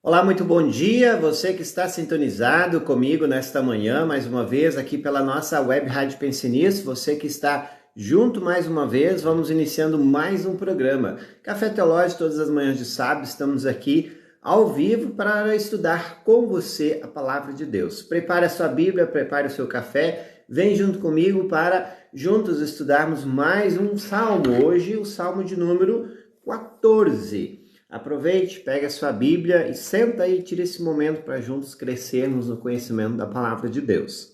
Olá, muito bom dia, você que está sintonizado comigo nesta manhã, mais uma vez aqui pela nossa Web Rádio Pensinis, você que está junto mais uma vez, vamos iniciando mais um programa. Café Teológico, todas as manhãs de sábado, estamos aqui ao vivo para estudar com você a Palavra de Deus. Prepare a sua Bíblia, prepare o seu café, vem junto comigo para juntos estudarmos mais um Salmo, hoje o Salmo de número 14. Aproveite, pega a sua Bíblia e senta aí e tira esse momento para juntos crescermos no conhecimento da Palavra de Deus.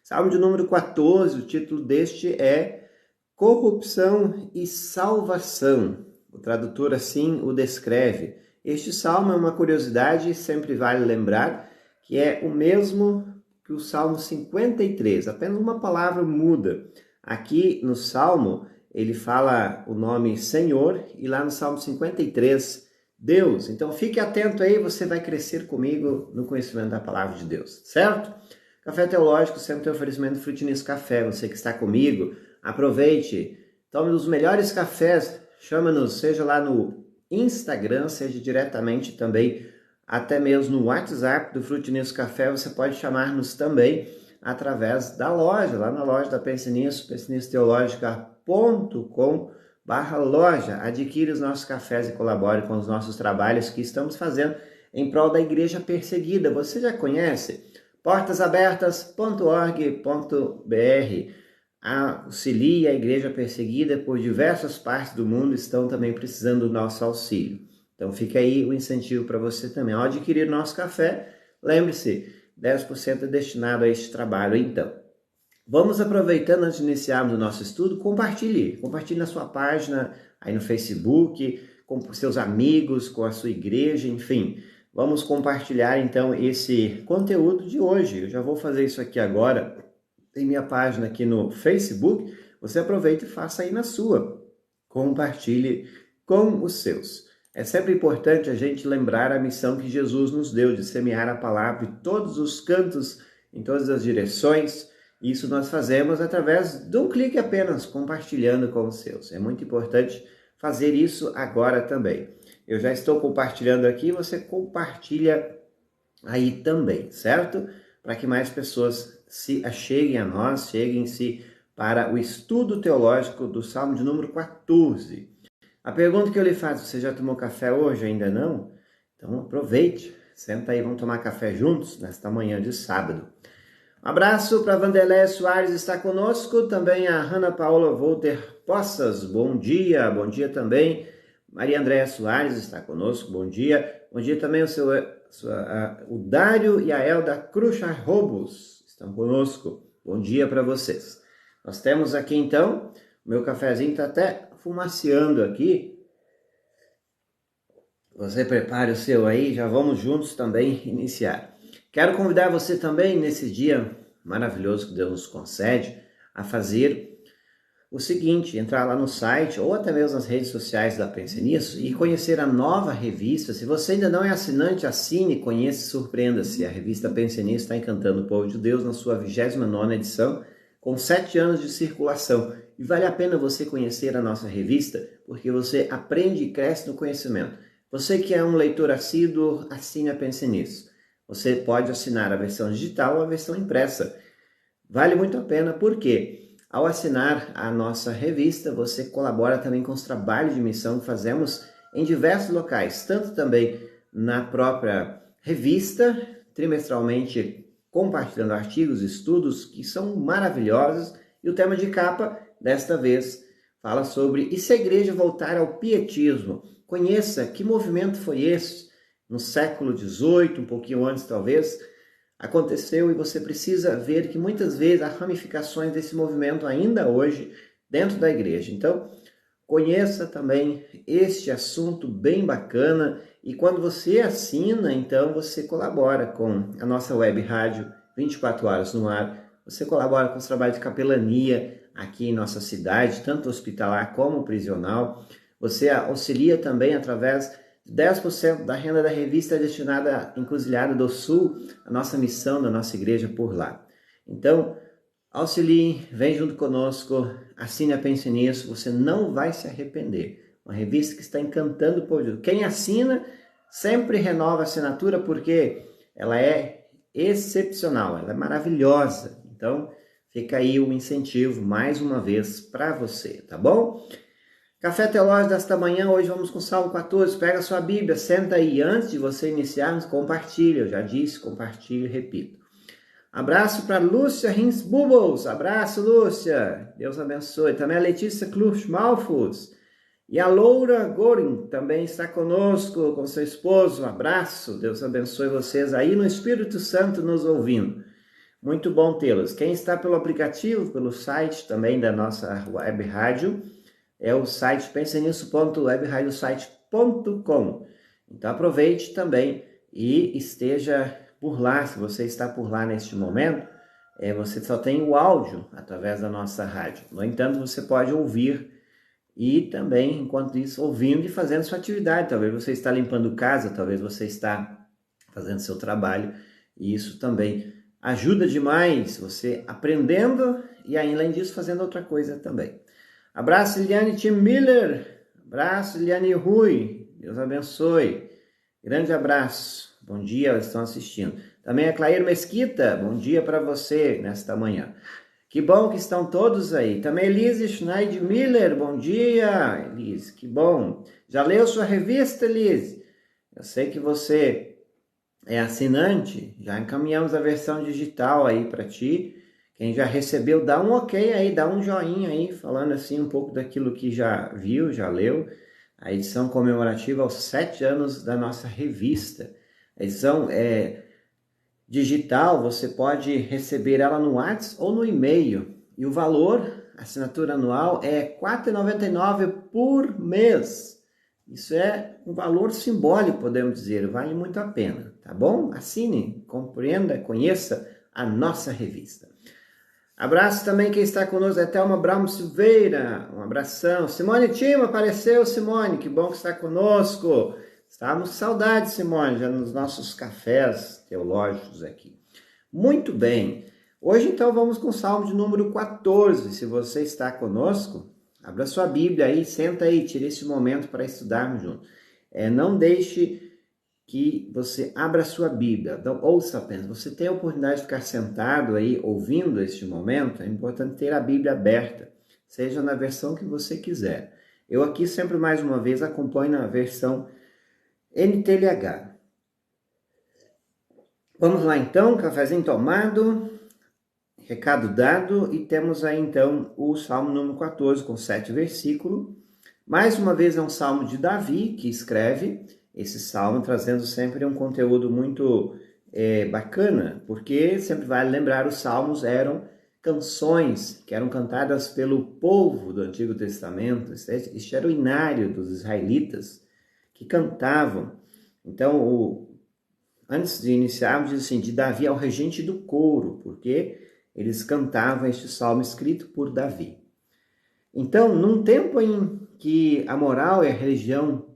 Salmo de número 14, o título deste é Corrupção e Salvação. O tradutor assim o descreve. Este salmo é uma curiosidade, sempre vale lembrar, que é o mesmo que o Salmo 53, apenas uma palavra muda. Aqui no Salmo, ele fala o nome Senhor, e lá no Salmo 53, Deus. Então fique atento aí, você vai crescer comigo no conhecimento da palavra de Deus, certo? Café Teológico sempre tem oferecimento do Frutinis Café. Você que está comigo, aproveite, tome os melhores cafés, chama-nos, seja lá no Instagram, seja diretamente também, até mesmo no WhatsApp do Frutinis Café, você pode chamar-nos também através da loja, lá na loja da Pensinis, pensisteologica.com/loja. Adquire os nossos cafés e colabore com os nossos trabalhos que estamos fazendo em prol da igreja perseguida. Você já conhece? portasabertas.org.br. Auxilie a igreja perseguida por diversas partes do mundo, estão também precisando do nosso auxílio. Então fica aí o incentivo para você também. Ao adquirir o nosso café, lembre-se, 10% é destinado a este trabalho. Então, vamos aproveitando antes de iniciarmos o nosso estudo, compartilhe na sua página, aí no Facebook, com seus amigos, com a sua igreja, enfim. Vamos compartilhar então esse conteúdo de hoje. Eu já vou fazer isso aqui agora, tem minha página aqui no Facebook, você aproveita e faça aí na sua. Compartilhe com os seus. É sempre importante a gente lembrar a missão que Jesus nos deu de semear a palavra em todos os cantos, em todas as direções. Isso nós fazemos através de um clique apenas, compartilhando com os seus. É muito importante fazer isso agora também. Eu já estou compartilhando aqui, você compartilha aí também, certo? Para que mais pessoas se acheguem a nós, cheguem-se para o estudo teológico do Salmo de número 14. A pergunta que eu lhe faço, você já tomou café hoje? Ainda não? Então aproveite, senta aí, vamos tomar café juntos nesta manhã de sábado. Um abraço para Vanderlé Soares, está conosco, também a Ana Paula Volter Poças, bom dia também. Maria Andréa Soares está conosco, bom dia também o Dário e a Elda Cruxa Robos estão conosco, bom dia para vocês. Nós temos aqui então, o meu cafezinho está até fumaceando aqui, você prepare o seu aí, já vamos juntos também iniciar. Quero convidar você também, nesse dia maravilhoso que Deus nos concede, a fazer o seguinte, entrar lá no site ou até mesmo nas redes sociais da Pense Nisso e conhecer a nova revista. Se você ainda não é assinante, assine, conheça e surpreenda-se. A revista Pense Nisso está encantando o povo de Deus na sua 29ª edição, com 7 anos de circulação. E vale a pena você conhecer a nossa revista, porque você aprende e cresce no conhecimento. Você que é um leitor assíduo, assine a Pense Nisso. Você pode assinar a versão digital ou a versão impressa. Vale muito a pena, porque ao assinar a nossa revista, você colabora também com os trabalhos de missão que fazemos em diversos locais, tanto também na própria revista, trimestralmente compartilhando artigos, estudos que são maravilhosos, e o tema de capa, desta vez, fala sobre e se a igreja voltar ao pietismo? Conheça que movimento foi esse, no século XVIII, um pouquinho antes talvez, aconteceu, e você precisa ver que muitas vezes há ramificações desse movimento ainda hoje dentro da igreja. Então, conheça também este assunto bem bacana, e quando você assina, então você colabora com a nossa web rádio 24 horas no ar, você colabora com os trabalhos de capelania aqui em nossa cidade, tanto hospitalar como prisional, você auxilia também através 10% da renda da revista é destinada à Encruzilhada do Sul, a nossa missão da nossa igreja por lá. Então, auxilie, vem junto conosco, assine a Pense Nisso, você não vai se arrepender. Uma revista que está encantando o povo de Deus. Quem assina Sempre renova a assinatura porque ela é excepcional, ela é maravilhosa. Então, fica aí um incentivo mais uma vez para você, tá bom? Café Teológico desta manhã, hoje vamos com o Salmo 14. Pega a sua Bíblia, senta aí. Antes de você iniciarmos, compartilha. Eu já disse, compartilhe e repito. Abraço para Lúcia Rins Bubbles. Abraço, Lúcia. Deus abençoe. Também a Letícia Klusch Malfus. E a Loura Goring também está conosco com seu esposo. Um abraço. Deus abençoe vocês aí no Espírito Santo nos ouvindo. Muito bom tê-los. Quem está pelo aplicativo, pelo site também da nossa web rádio, é o site pensanisso.webradiosite.com. Então aproveite também e esteja por lá. Se você está por lá neste momento, você só tem o áudio através da nossa rádio. No entanto, você pode ouvir e também, enquanto isso, ouvindo e fazendo sua atividade. Talvez você está limpando casa, talvez você está fazendo seu trabalho, e isso também ajuda demais você aprendendo e, além disso, fazendo outra coisa também. Abraço, Eliane Tim Miller. Abraço, Eliane Rui. Deus abençoe. Grande abraço. Bom dia, eles estão assistindo. Também a Clair Mesquita. Bom dia para você nesta manhã. Que bom que estão todos aí. Também Elise Schneid Miller. Bom dia, Elise. Que bom. Já leu sua revista, Elise? Eu sei que você é assinante. Já encaminhamos a versão digital aí para ti. Quem já recebeu, dá um ok aí, dá um joinha aí, falando assim um pouco daquilo que já viu, já leu. A edição comemorativa aos 7 anos da nossa revista. A edição digital, você pode receber ela no WhatsApp ou no e-mail. E o valor, assinatura anual, é R$ 4,99 por mês. Isso é um valor simbólico, podemos dizer, vale muito a pena, tá bom? Assine, compreenda, conheça a nossa revista. Abraço também quem está conosco, é Thelma Brown Silveira, um abração. Simone Timo, apareceu, Simone, que bom que está conosco. Estávamos com saudade, Simone, já nos nossos cafés teológicos aqui. Muito bem, hoje então vamos com o Salmo de número 14. Se você está conosco, abra sua Bíblia aí, senta aí, tire esse momento para estudarmos juntos. Não deixe que você abra a sua Bíblia, então ouça apenas. Você tem a oportunidade de ficar sentado aí, ouvindo este momento, é importante ter a Bíblia aberta, seja na versão que você quiser. Eu aqui sempre, mais uma vez, acompanho na versão NTLH. Vamos lá então, cafezinho tomado, recado dado, e temos aí então o Salmo número 14, com 7 versículos. Mais uma vez é um Salmo de Davi, que escreve esse salmo, trazendo sempre um conteúdo muito bacana, porque sempre vale lembrar, os salmos eram canções que eram cantadas pelo povo do Antigo Testamento. Este era o inário dos israelitas que cantavam. Então, antes de iniciarmos, diz assim, de Davi ao regente do coro, porque eles cantavam este salmo escrito por Davi. Então, num tempo em que a moral e a religião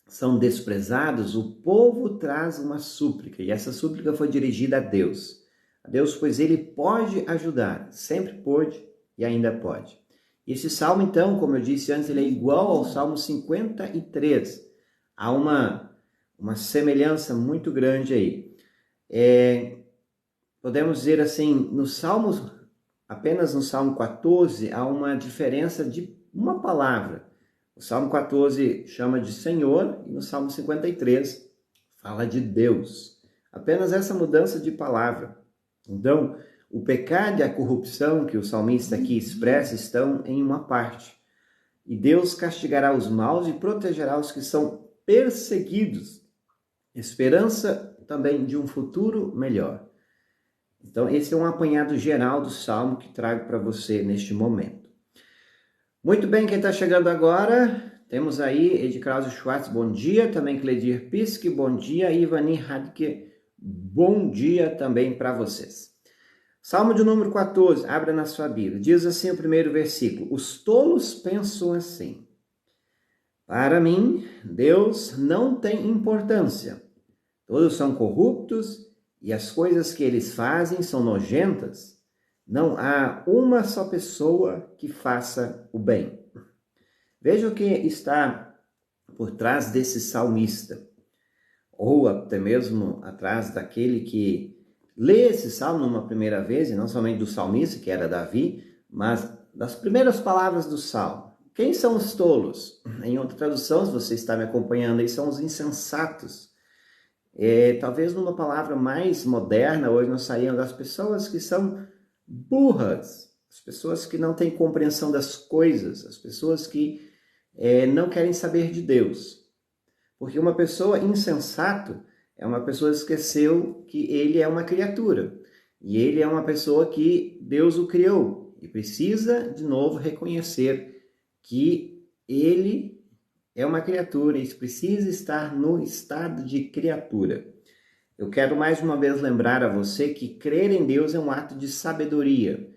são desprezados, o povo traz uma súplica, e essa súplica foi dirigida a Deus. A Deus, pois ele pode ajudar, sempre pôde e ainda pode. Esse salmo, então, como eu disse antes, ele é igual ao Salmo 53. Há uma semelhança muito grande aí. Podemos dizer assim, apenas no Salmo 14, há uma diferença de uma palavra. O Salmo 14 chama de Senhor e no Salmo 53 fala de Deus. Apenas essa mudança de palavra. Então, o pecado e a corrupção que o salmista aqui expressa estão em uma parte. E Deus castigará os maus e protegerá os que são perseguidos. Esperança também de um futuro melhor. Então, esse é um apanhado geral do Salmo que trago para você neste momento. Muito bem, quem está chegando agora, temos aí Ed Krause Schwartz, bom dia, também Cledir Pisk, bom dia, Ivani Radke, bom dia também para vocês. Salmo de número 14, abra na sua Bíblia, diz assim o primeiro versículo: os tolos pensam assim, para mim, Deus não tem importância, todos são corruptos e as coisas que eles fazem são nojentas. Não há uma só pessoa que faça o bem. Veja o que está por trás desse salmista. ou até mesmo atrás daquele que lê esse salmo numa primeira vez, e não somente do salmista, que era Davi, mas das primeiras palavras do salmo. Quem são os tolos? Em outra tradução, se você está me acompanhando aí, são os insensatos. Talvez numa palavra mais moderna, hoje nós saímos das pessoas que são burras, as pessoas que não têm compreensão das coisas, as pessoas que não querem saber de Deus. Porque uma pessoa insensato é uma pessoa que esqueceu que ele é uma criatura. E ele é uma pessoa que Deus o criou. E precisa, de novo, reconhecer que ele é uma criatura e precisa estar no estado de criatura. Eu quero mais uma vez lembrar a você que crer em Deus é um ato de sabedoria.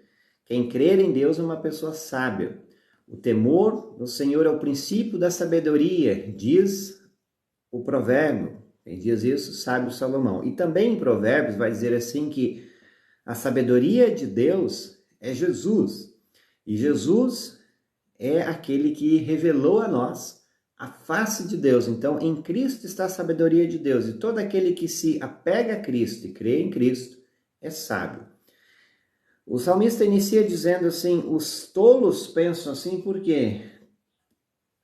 Quem crer em Deus é uma pessoa sábia. O temor do Senhor é o princípio da sabedoria, diz o provérbio. Quem diz isso, sábio Salomão. E também em Provérbios vai dizer assim que a sabedoria de Deus é Jesus. E Jesus é aquele que revelou a nós a face de Deus. Então, em Cristo está a sabedoria de Deus. E todo aquele que se apega a Cristo e crê em Cristo é sábio. O salmista inicia dizendo assim, os tolos pensam assim porque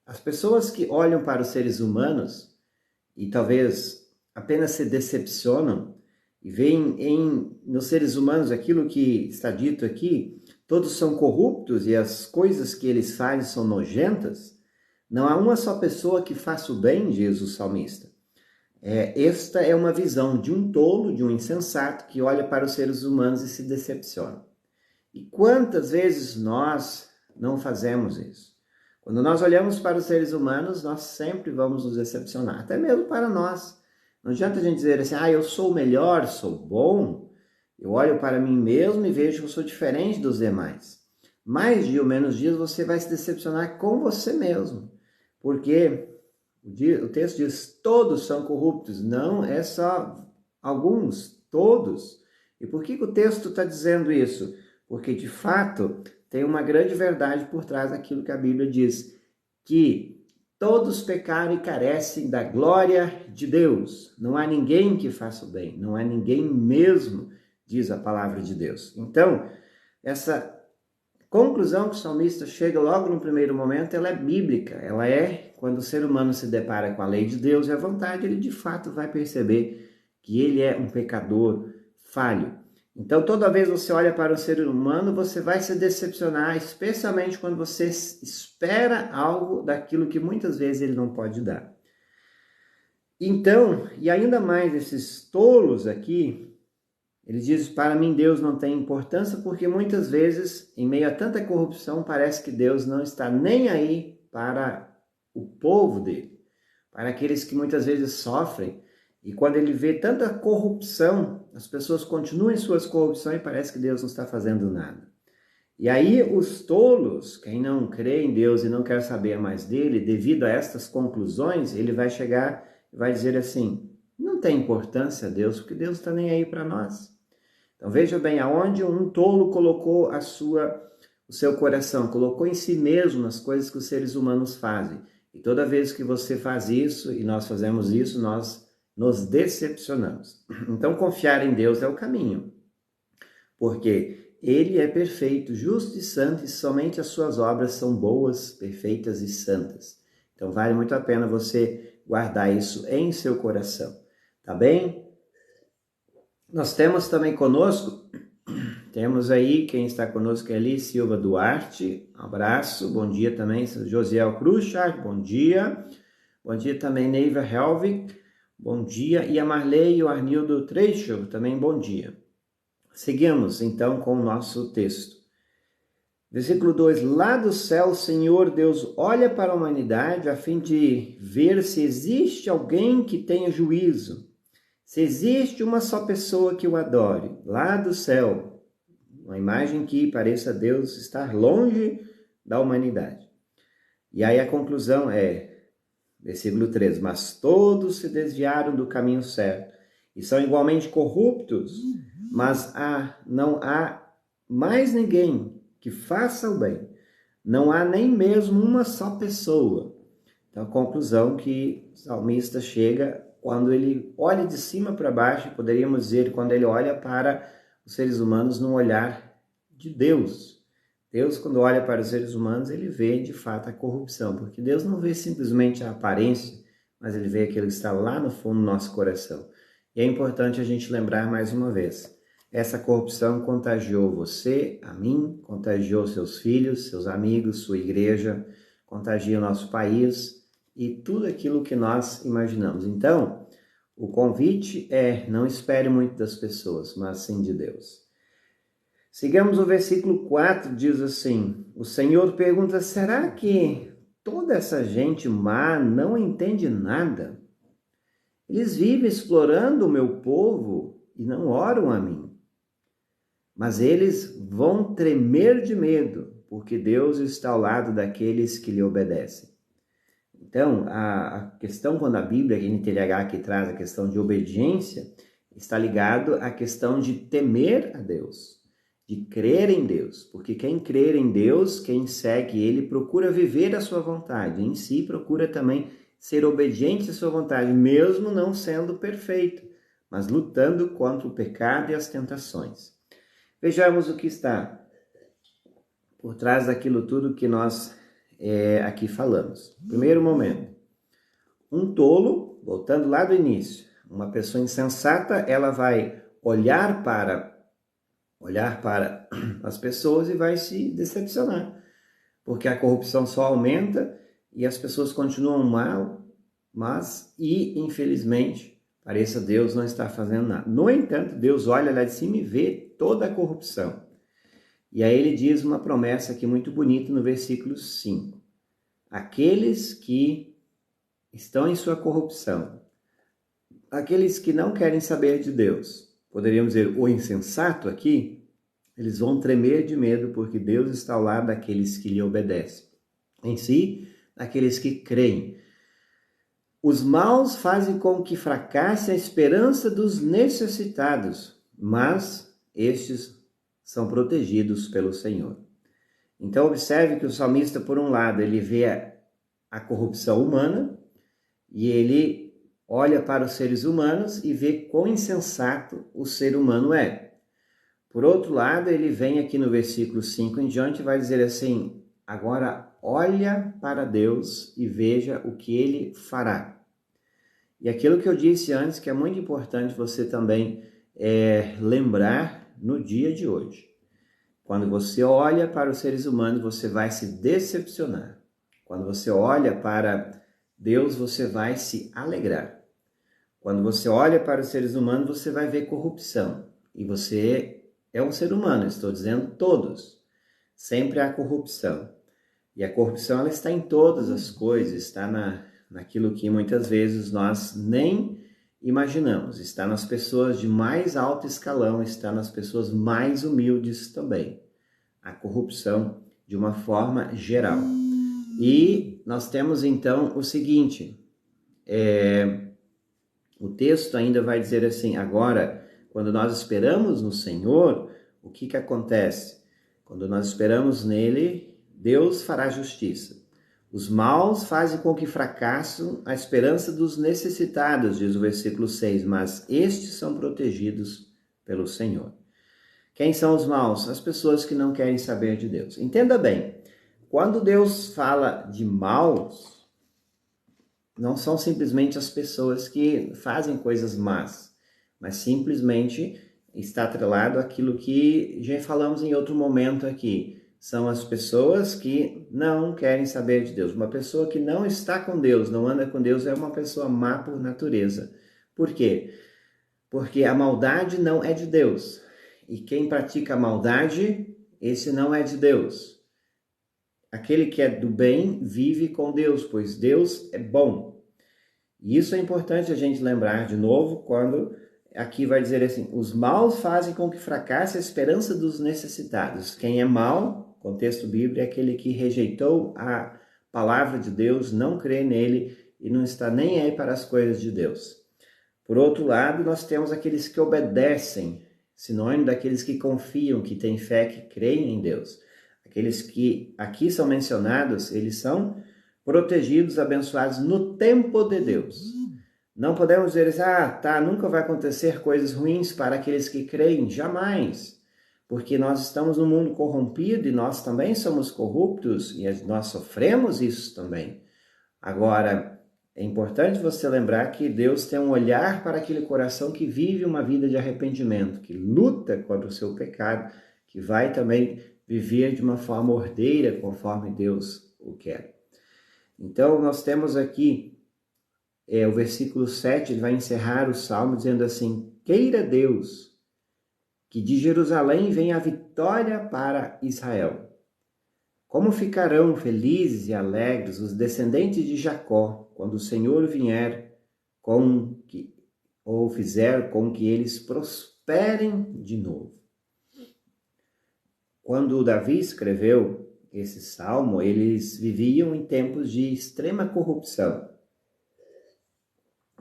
as pessoas que olham para os seres humanos e talvez apenas se decepcionam e veem nos seres humanos aquilo que está dito aqui, todos são corruptos e as coisas que eles fazem são nojentas, não há uma só pessoa que faça o bem, diz o salmista. Esta é uma visão de um tolo, de um insensato, que olha para os seres humanos e se decepciona. E quantas vezes nós não fazemos isso? Quando nós olhamos para os seres humanos, nós sempre vamos nos decepcionar, até mesmo para nós. Não adianta a gente dizer assim, eu sou o melhor, sou bom, eu olho para mim mesmo e vejo que eu sou diferente dos demais. Mais dia ou menos dias você vai se decepcionar com você mesmo. Porque o texto diz, todos são corruptos, não é só alguns, todos. E por que o texto está dizendo isso? Porque, de fato, tem uma grande verdade por trás daquilo que a Bíblia diz, que todos pecaram e carecem da glória de Deus. Não há ninguém que faça o bem, não há ninguém mesmo, diz a palavra de Deus. Então, essa conclusão que o salmista chega logo no primeiro momento, ela é bíblica, ela é quando o ser humano se depara com a lei de Deus e a vontade, ele de fato vai perceber que ele é um pecador falho. Então, toda vez que você olha para o ser humano, você vai se decepcionar, especialmente quando você espera algo daquilo que muitas vezes ele não pode dar. Então, e ainda mais esses tolos aqui, ele diz, para mim Deus não tem importância, porque muitas vezes, em meio a tanta corrupção, parece que Deus não está nem aí para o povo dele, para aqueles que muitas vezes sofrem. E quando ele vê tanta corrupção, as pessoas continuam em suas corrupções e parece que Deus não está fazendo nada. E aí os tolos, quem não crê em Deus e não quer saber mais dele, devido a estas conclusões, ele vai chegar e vai dizer assim, não tem importância a Deus, porque Deus está nem aí para nós. Então veja bem, aonde um tolo colocou o seu coração, colocou em si mesmo as coisas que os seres humanos fazem. E toda vez que você faz isso, e nós fazemos isso, nós nos decepcionamos. Então confiar em Deus é o caminho, porque Ele é perfeito, justo e santo, e somente as suas obras são boas, perfeitas e santas. Então vale muito a pena você guardar isso em seu coração, tá bem? Nós temos também conosco, temos aí quem está conosco ali, Silva Duarte, um abraço, bom dia também, Josiel Cruchard, bom dia também Neiva Helvig, bom dia, e a Marley e o Arnildo Trecho, também bom dia. Seguimos então com o nosso texto. Versículo 2, lá do céu, o Senhor Deus olha para a humanidade a fim de ver se existe alguém que tenha juízo, se existe uma só pessoa que o adore, lá do céu, uma imagem que pareça Deus estar longe da humanidade. E aí a conclusão é, versículo 3, mas todos se desviaram do caminho certo e são igualmente corruptos, mas não há mais ninguém que faça o bem, não há nem mesmo uma só pessoa. Então a conclusão que o salmista chega quando ele olha de cima para baixo, poderíamos dizer, quando ele olha para os seres humanos num olhar de Deus. Deus, quando olha para os seres humanos, ele vê de fato a corrupção, porque Deus não vê simplesmente a aparência, mas ele vê aquilo que está lá no fundo do nosso coração. E é importante a gente lembrar mais uma vez, essa corrupção contagiou você, a mim, contagiou seus filhos, seus amigos, sua igreja, contagia o nosso país e tudo aquilo que nós imaginamos. Então, o convite é, não espere muito das pessoas, mas sim de Deus. Sigamos o versículo 4, diz assim, o Senhor pergunta, será que toda essa gente má não entende nada? Eles vivem explorando o meu povo e não oram a mim. Mas eles vão tremer de medo, porque Deus está ao lado daqueles que lhe obedecem. Então, a questão quando a Bíblia, a NTLH aqui traz a questão de obediência, está ligado à questão de temer a Deus, de crer em Deus, porque quem crer em Deus, quem segue Ele, procura viver a sua vontade, em si procura também ser obediente à sua vontade, mesmo não sendo perfeito, mas lutando contra o pecado e as tentações. Vejamos o que está por trás daquilo tudo que nós aqui falamos. Primeiro momento, um tolo, voltando lá do início, uma pessoa insensata, ela vai olhar para as pessoas e vai se decepcionar, porque a corrupção só aumenta e as pessoas continuam mal, mas, infelizmente, pareça Deus não está fazendo nada. No entanto, Deus olha lá de cima e vê toda a corrupção. E aí ele diz uma promessa aqui muito bonita no versículo 5. Aqueles que estão em sua corrupção, aqueles que não querem saber de Deus, poderíamos dizer o insensato aqui, eles vão tremer de medo porque Deus está ao lado daqueles que lhe obedecem. Em si, daqueles que creem. Os maus fazem com que fracasse a esperança dos necessitados, mas estes são protegidos pelo Senhor. Então observe que o salmista, por um lado, ele vê a corrupção humana e ele olha para os seres humanos e vê quão insensato o ser humano é. Por outro lado, ele vem aqui no versículo 5 em diante e vai dizer assim, agora olha para Deus e veja o que Ele fará. E aquilo que eu disse antes, que é muito importante você também lembrar no dia de hoje. Quando você olha para os seres humanos, você vai se decepcionar. Quando você olha para Deus, você vai se alegrar. Quando você olha para os seres humanos, você vai ver corrupção. E você é um ser humano, estou dizendo todos. Sempre há corrupção. E a corrupção ela está em todas as coisas, está naquilo que muitas vezes nós nem imaginamos. Está nas pessoas de mais alto escalão, está nas pessoas mais humildes também. A corrupção de uma forma geral. E nós temos então o seguinte, o texto ainda vai dizer assim, agora, quando nós esperamos no Senhor, o que acontece? Quando nós esperamos nele, Deus fará justiça. Os maus fazem com que fracasse a esperança dos necessitados, diz o versículo 6, mas estes são protegidos pelo Senhor. Quem são os maus? As pessoas que não querem saber de Deus. Entenda bem, quando Deus fala de maus, não são simplesmente as pessoas que fazem coisas más, mas simplesmente está atrelado àquilo que já falamos em outro momento aqui. São as pessoas que não querem saber de Deus. Uma pessoa que não está com Deus, não anda com Deus, é uma pessoa má por natureza. Por quê? Porque a maldade não é de Deus. E quem pratica a maldade, esse não é de Deus. Aquele que é do bem vive com Deus, pois Deus é bom. E isso é importante a gente lembrar de novo, quando aqui vai dizer assim, os maus fazem com que fracasse a esperança dos necessitados. Quem é mau, contexto bíblico, é aquele que rejeitou a palavra de Deus, não crê nele e não está nem aí para as coisas de Deus. Por outro lado, nós temos aqueles que obedecem, sinônimo daqueles que confiam, que têm fé, que creem em Deus. Aqueles que aqui são mencionados, eles são protegidos, abençoados no tempo de Deus. Não podemos dizer assim, nunca vai acontecer coisas ruins para aqueles que creem, jamais. Porque nós estamos num mundo corrompido e nós também somos corruptos e nós sofremos isso também. Agora, é importante você lembrar que Deus tem um olhar para aquele coração que vive uma vida de arrependimento, que luta contra o seu pecado, que vai também viver de uma forma ordeira, conforme Deus o quer. Então, nós temos aqui o versículo 7, ele vai encerrar o salmo dizendo assim: queira Deus que de Jerusalém venha a vitória para Israel. Como ficarão felizes e alegres os descendentes de Jacó, quando o Senhor vier fizer com que eles prosperem de novo. Quando Davi escreveu esse salmo, eles viviam em tempos de extrema corrupção.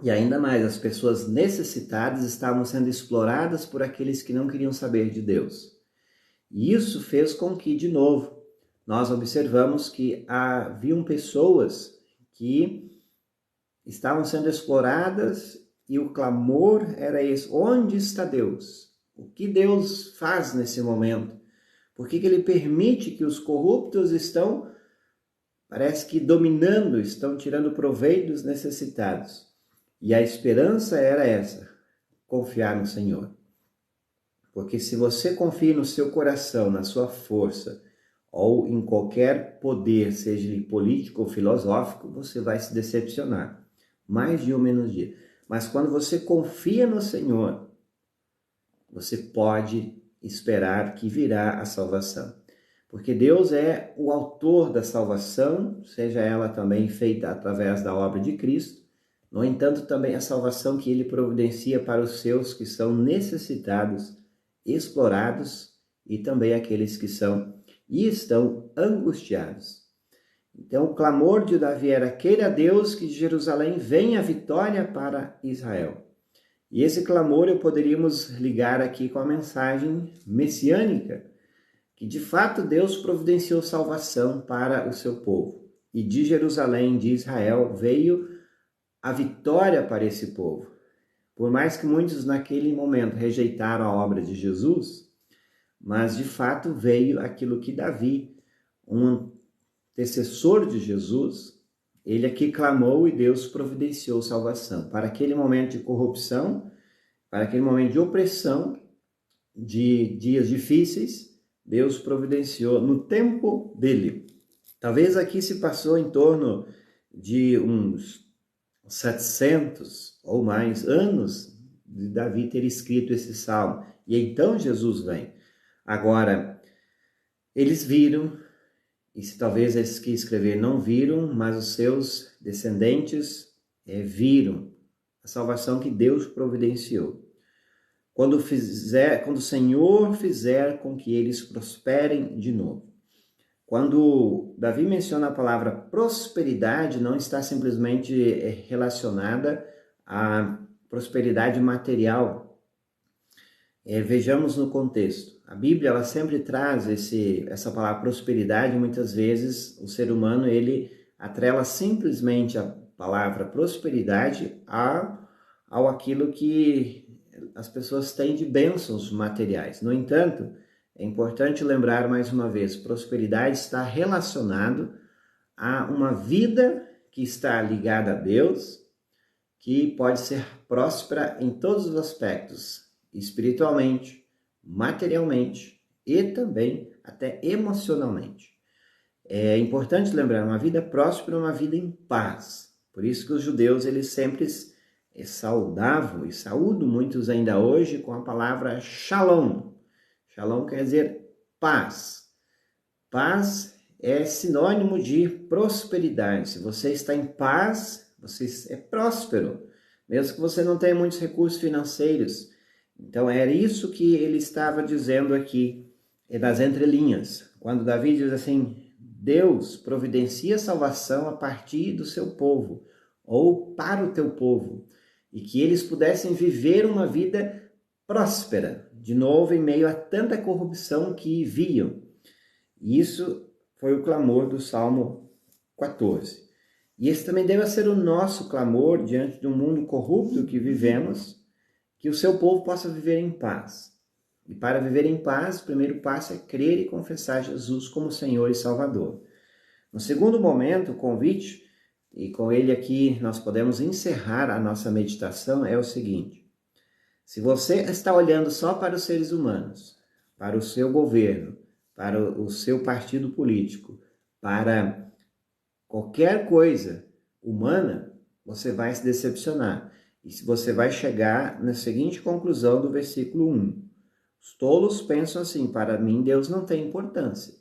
E ainda mais, as pessoas necessitadas estavam sendo exploradas por aqueles que não queriam saber de Deus. E isso fez com que, de novo, nós observamos que haviam pessoas que estavam sendo exploradas e o clamor era esse: onde está Deus? O que Deus faz nesse momento? Por que ele permite que os corruptos parece que dominando, estão tirando proveito dos necessitados? E a esperança era essa: confiar no Senhor. Porque se você confia no seu coração, na sua força, ou em qualquer poder, seja ele político ou filosófico, você vai se decepcionar, mais dia ou menos dia. Mas quando você confia no Senhor, você pode esperar que virá a salvação. Porque Deus é o autor da salvação, seja ela também feita através da obra de Cristo. No entanto, também a salvação que ele providencia para os seus que são necessitados, explorados, e também aqueles que estão angustiados. Então, o clamor de Davi era: queira Deus que de Jerusalém venha a vitória para Israel. E esse clamor poderíamos ligar aqui com a mensagem messiânica, que de fato Deus providenciou salvação para o seu povo. E de Jerusalém, de Israel, veio a vitória para esse povo. Por mais que muitos naquele momento rejeitaram a obra de Jesus, mas de fato veio aquilo que Davi, um antecessor de Jesus, ele aqui clamou e Deus providenciou salvação. Para aquele momento de corrupção, para aquele momento de opressão, de dias difíceis, Deus providenciou no tempo dele. Talvez aqui se passou em torno de uns 700 ou mais anos de Davi ter escrito esse salmo. E então Jesus vem. Agora, eles viram, e se talvez esses que escreveram não viram, mas os seus descendentes viram a salvação que Deus providenciou. Quando o Senhor fizer com que eles prosperem de novo. Quando Davi menciona a palavra prosperidade, não está simplesmente relacionada à prosperidade material. Vejamos no contexto. A Bíblia ela sempre traz essa palavra prosperidade. Muitas vezes o ser humano ele atrela simplesmente a palavra prosperidade ao aquilo que as pessoas têm de bênçãos materiais. No entanto, é importante lembrar mais uma vez, prosperidade está relacionado a uma vida que está ligada a Deus, que pode ser próspera em todos os aspectos, espiritualmente, materialmente e também até emocionalmente. É importante lembrar, uma vida próspera é uma vida em paz. Por isso que os judeus eles sempre saudavam e saúdam muitos ainda hoje com a palavra shalom. Shalom quer dizer paz. Paz é sinônimo de prosperidade. Se você está em paz, você é próspero, mesmo que você não tenha muitos recursos financeiros. Então, era isso que ele estava dizendo aqui, nas entrelinhas. Quando Davi diz assim, Deus providencia salvação a partir do seu povo, ou para o teu povo, e que eles pudessem viver uma vida próspera, de novo em meio a tanta corrupção que viam. Isso foi o clamor do Salmo 14. E esse também deve ser o nosso clamor diante de um mundo corrupto que vivemos, que o seu povo possa viver em paz. E para viver em paz, o primeiro passo é crer e confessar Jesus como Senhor e Salvador. No segundo momento, o convite, e com ele aqui nós podemos encerrar a nossa meditação, é o seguinte: se você está olhando só para os seres humanos, para o seu governo, para o seu partido político, para qualquer coisa humana, você vai se decepcionar. E você vai chegar na seguinte conclusão do versículo 1. Os tolos pensam assim: para mim Deus não tem importância.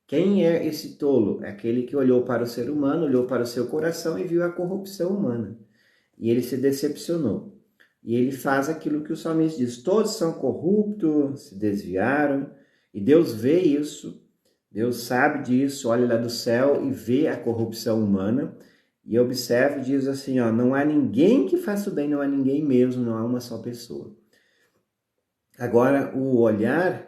Quem é esse tolo? É aquele que olhou para o ser humano, olhou para o seu coração e viu a corrupção humana. E ele se decepcionou. E ele faz aquilo que o salmista diz: todos são corruptos, se desviaram. E Deus vê isso, Deus sabe disso, olha lá do céu e vê a corrupção humana. E observa e diz assim, ó, não há ninguém que faça o bem, não há ninguém mesmo, não há uma só pessoa. Agora, o olhar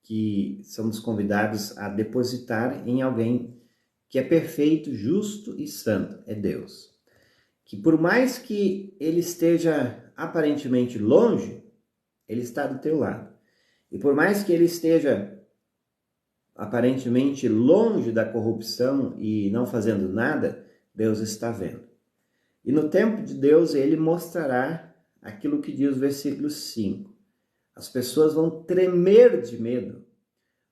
que somos convidados a depositar em alguém que é perfeito, justo e santo, é Deus. Que por mais que ele esteja aparentemente longe, ele está do teu lado. E por mais que ele esteja aparentemente longe da corrupção e não fazendo nada, Deus está vendo. E no tempo de Deus, ele mostrará aquilo que diz o versículo 5. As pessoas vão tremer de medo,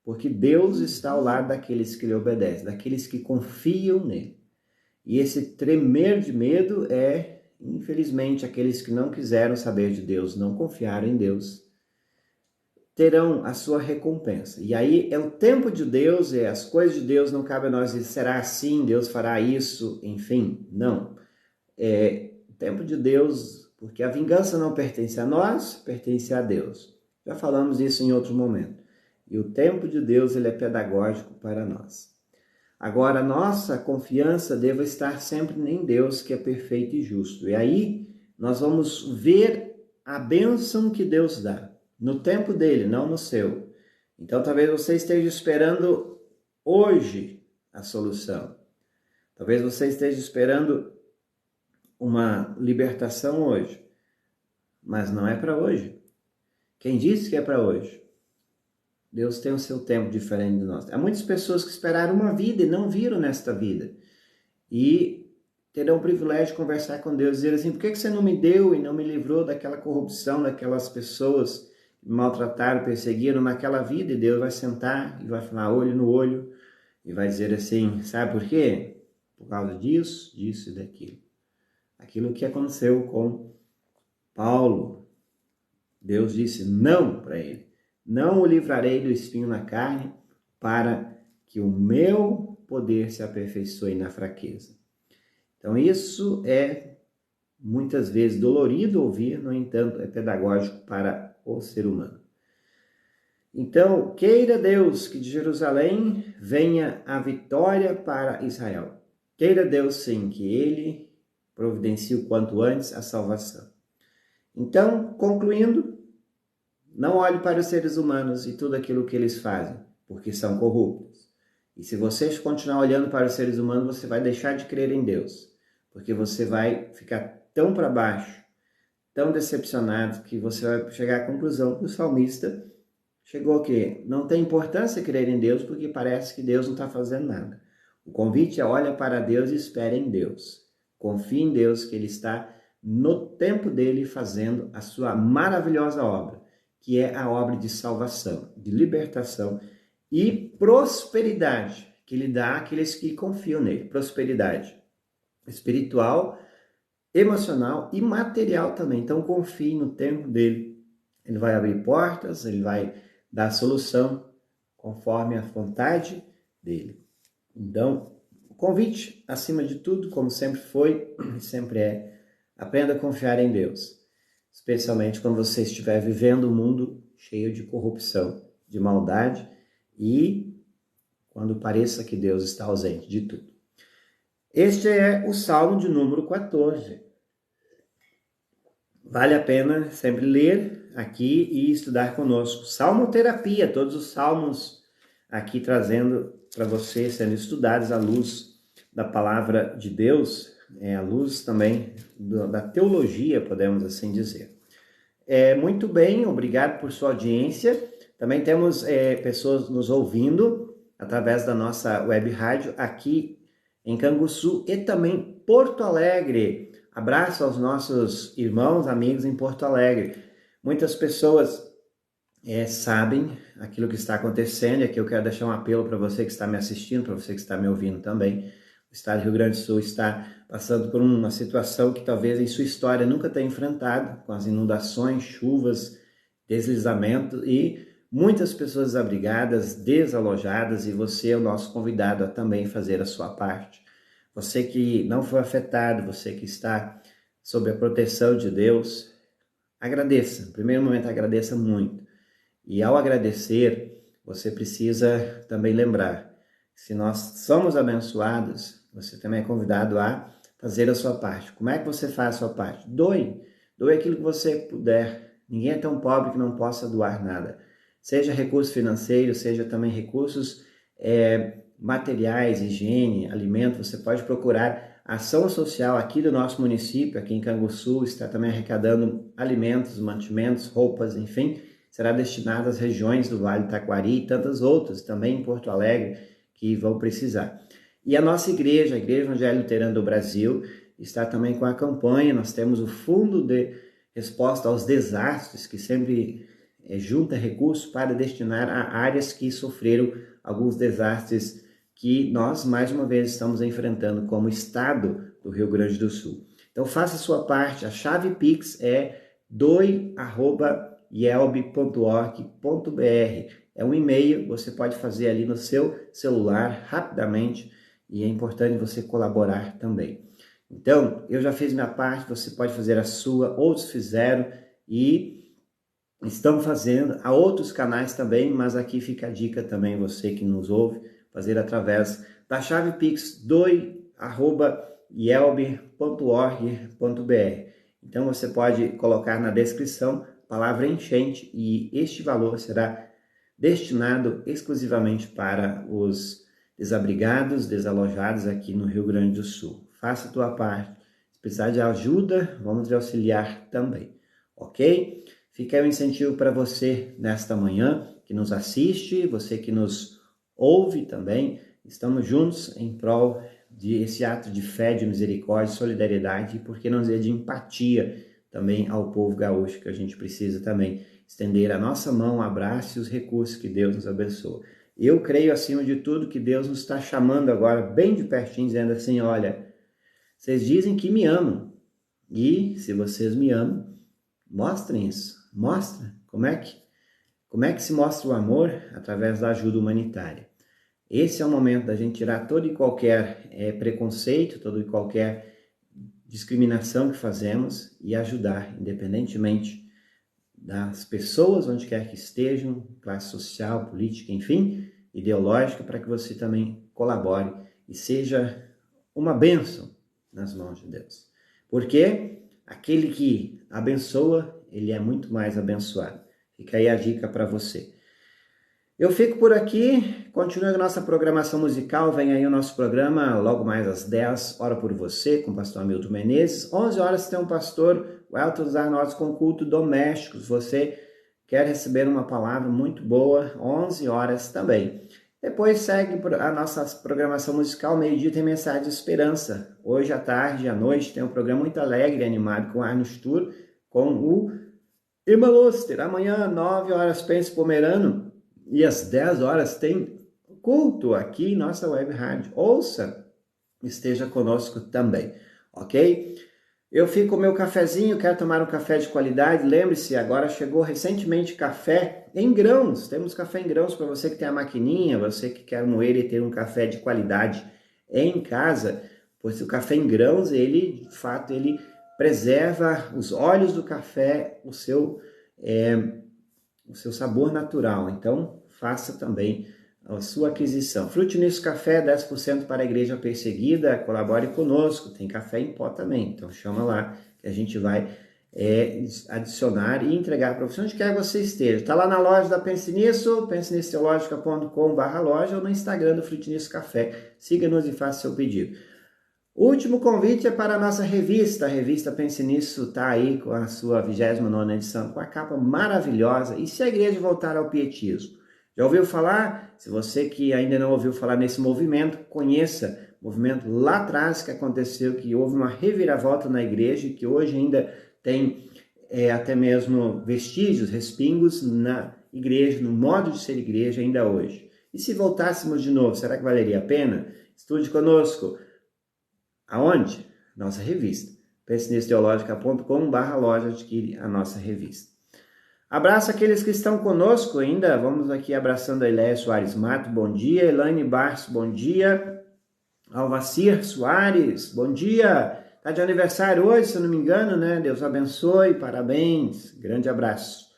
porque Deus está ao lado daqueles que lhe obedecem, daqueles que confiam nele. E esse tremer de medo é, infelizmente, aqueles que não quiseram saber de Deus, não confiaram em Deus, terão a sua recompensa. E aí é o tempo de Deus, e as coisas de Deus não cabe a nós dizer, será assim, Deus fará isso, enfim, não. É o tempo de Deus, porque a vingança não pertence a nós, pertence a Deus. Já falamos isso em outro momento. E o tempo de Deus, ele é pedagógico para nós. Agora, a nossa confiança deve estar sempre em Deus, que é perfeito e justo. E aí, nós vamos ver a bênção que Deus dá, no tempo dele, não no seu. Então, talvez você esteja esperando hoje a solução. Talvez você esteja esperando uma libertação hoje, mas não é para hoje. Quem disse que é para hoje? Deus tem o seu tempo diferente de nós. Há muitas pessoas que esperaram uma vida e não viram nesta vida. E terão o privilégio de conversar com Deus e dizer assim, por que você não me deu e não me livrou daquela corrupção, daquelas pessoas que me maltrataram, perseguiram naquela vida? E Deus vai sentar e vai falar olho no olho e vai dizer assim, sabe por quê? Por causa disso, disso e daquilo. Aquilo que aconteceu com Paulo. Deus disse não para ele. Não o livrarei do espinho na carne, para que o meu poder se aperfeiçoe na fraqueza. Então isso é muitas vezes dolorido ouvir, no entanto é pedagógico para o ser humano. Então, queira Deus que de Jerusalém venha a vitória para Israel. Queira Deus sim que ele providencie o quanto antes a salvação. Então, concluindo, não olhe para os seres humanos e tudo aquilo que eles fazem, porque são corruptos. E se você continuar olhando para os seres humanos, você vai deixar de crer em Deus, porque você vai ficar tão para baixo, tão decepcionado, que você vai chegar à conclusão que o salmista chegou a quê? Não tem importância crer em Deus, porque parece que Deus não está fazendo nada. O convite é olha para Deus e espere em Deus. Confie em Deus que Ele está no tempo dele fazendo a sua maravilhosa obra, que é a obra de salvação, de libertação e prosperidade, que Ele dá àqueles que confiam nele. Prosperidade espiritual, emocional e material também. Então confie no tempo dele. Ele vai abrir portas, ele vai dar solução conforme a vontade dele. Então, o convite, acima de tudo, como sempre foi e sempre é, aprenda a confiar em Deus, especialmente quando você estiver vivendo um mundo cheio de corrupção, de maldade e quando pareça que Deus está ausente de tudo. Este é o Salmo de número 14. Vale a pena sempre ler aqui e estudar conosco. Salmoterapia, todos os salmos aqui trazendo para você, sendo estudados à luz da palavra de Deus, à luz também da teologia, podemos assim dizer. Muito bem, obrigado por sua audiência. Também temos pessoas nos ouvindo através da nossa web rádio aqui em Canguçu e também Porto Alegre. Abraço aos nossos irmãos, amigos em Porto Alegre. Muitas pessoas sabem aquilo que está acontecendo, e aqui eu quero deixar um apelo para você que está me assistindo, para você que está me ouvindo também. O estado do Rio Grande do Sul está passando por uma situação que talvez em sua história nunca tenha enfrentado, com as inundações, chuvas, deslizamento e muitas pessoas desabrigadas, desalojadas, e você é o nosso convidado a também fazer a sua parte. Você que não foi afetado, você que está sob a proteção de Deus, agradeça. No primeiro momento, agradeça muito. E ao agradecer, você precisa também lembrar, se nós somos abençoados, você também é convidado a fazer a sua parte. Como é que você faz a sua parte? Doe aquilo que você puder. Ninguém é tão pobre que não possa doar nada. Seja recurso financeiro, seja também recursos materiais, higiene, alimento. Você pode procurar a ação social aqui do nosso município, aqui em Canguçu, está também arrecadando alimentos, mantimentos, roupas, enfim, será destinado às regiões do Vale do Taquari e tantas outras, também em Porto Alegre, que vão precisar. E a nossa igreja, a Igreja Evangélica Luterana do Brasil, está também com a campanha. Nós temos o Fundo de Resposta aos Desastres, que sempre junta recursos para destinar a áreas que sofreram alguns desastres que nós, mais uma vez, estamos enfrentando como Estado do Rio Grande do Sul. Então, faça a sua parte. A chave Pix é doe@yelb.org.br. É um e-mail, você pode fazer ali no seu celular rapidamente e é importante você colaborar também. Então, eu já fiz minha parte, você pode fazer a sua, outros fizeram e estão fazendo. Há outros canais também, mas aqui fica a dica também, você que nos ouve, fazer através da chave Pix doe@yelb.org.br. Então você pode colocar na descrição a palavra enchente e este valor será destinado exclusivamente para os desabrigados, desalojados aqui no Rio Grande do Sul. Faça a tua parte. Se precisar de ajuda, vamos te auxiliar também, ok? Fica aí um incentivo para você nesta manhã, que nos assiste, você que nos ouve também. Estamos juntos em prol desse ato de fé, de misericórdia, solidariedade e, por que não dizer, de empatia também ao povo gaúcho, que a gente precisa também estender a nossa mão, abraço e os recursos que Deus nos abençoa. Eu creio, acima de tudo, que Deus nos está chamando agora bem de pertinho, dizendo assim, olha, vocês dizem que me amam, e se vocês me amam, mostrem isso, mostra como é que se mostra o amor através da ajuda humanitária. Esse é o momento da gente tirar todo e qualquer preconceito, todo e qualquer discriminação que fazemos e ajudar, independentemente das pessoas, onde quer que estejam, classe social, política, enfim, ideológica, para que você também colabore e seja uma bênção nas mãos de Deus. Porque aquele que abençoa, ele é muito mais abençoado. Fica aí a dica para você. Eu fico por aqui, continue a nossa programação musical, vem aí o nosso programa logo mais às 10, Ora por Você, com o pastor Hamilton Menezes. 11 horas tem o pastor Welton Zarnoz com culto doméstico. Se você quer receber uma palavra muito boa, 11 horas também. Depois segue a nossa programação musical, meio-dia tem mensagem de esperança. Hoje à tarde e à noite tem um programa muito alegre e animado com Arno Stur, com o Irmã Luster. Amanhã, 9 horas, Pense Pomerano. E às 10 horas tem culto aqui em nossa web rádio. Ouça, esteja conosco também, ok? Eu fico com o meu cafezinho, quero tomar um café de qualidade. Lembre-se, agora chegou recentemente café em grãos. Temos café em grãos para você que tem a maquininha, você que quer moer e ter um café de qualidade em casa. Pois o café em grãos, ele, de fato, ele preserva os óleos do café, o seu sabor natural. Então, faça também a sua aquisição. Frute Nisso Café, 10% para a igreja perseguida, colabore conosco, tem café em pó também, então chama lá que a gente vai adicionar e entregar para você onde quer que você esteja. Está lá na loja da Pense Nisso, pensenissoteologica.com/loja ou no Instagram do Frute Nisso Café. Siga-nos e faça seu pedido. O último convite é para a nossa revista. A revista Pense Nisso está aí com a sua 29ª edição, com a capa maravilhosa. E se a igreja voltar ao pietismo? Já ouviu falar? Se você que ainda não ouviu falar nesse movimento, conheça o movimento lá atrás que aconteceu, que houve uma reviravolta na igreja, que hoje ainda tem até mesmo vestígios, respingos na igreja, no modo de ser igreja ainda hoje. E se voltássemos de novo, será que valeria a pena? Estude conosco. Aonde? Nossa revista. pensenissoteologica.com/loja, adquire a nossa revista. Abraço aqueles que estão conosco ainda. Vamos aqui abraçando a Iléia Soares Mato, bom dia. Elaine Barço, bom dia. Alvacir Soares, bom dia. Está de aniversário hoje, se eu não me engano, né? Deus abençoe, parabéns, grande abraço.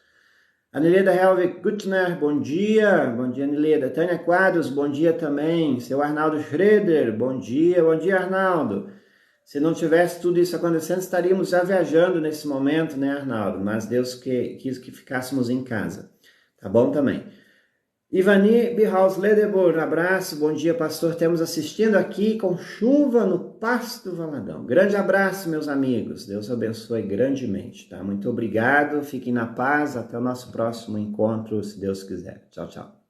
Anileda Helvig Gutner, bom dia. Bom dia, Anileda. Tânia Quadros, bom dia também. Seu Arnaldo Schroeder, bom dia Arnaldo. Se não tivesse tudo isso acontecendo, estaríamos já viajando nesse momento, né, Arnaldo? Mas Deus quis que ficássemos em casa. Tá bom também. Ivani Bihaus Ledebor, abraço, bom dia, pastor. Temos assistindo aqui com chuva no Pasto Valadão. Grande abraço, meus amigos. Deus abençoe grandemente, tá? Muito obrigado, fiquem na paz. Até o nosso próximo encontro, se Deus quiser. Tchau, tchau.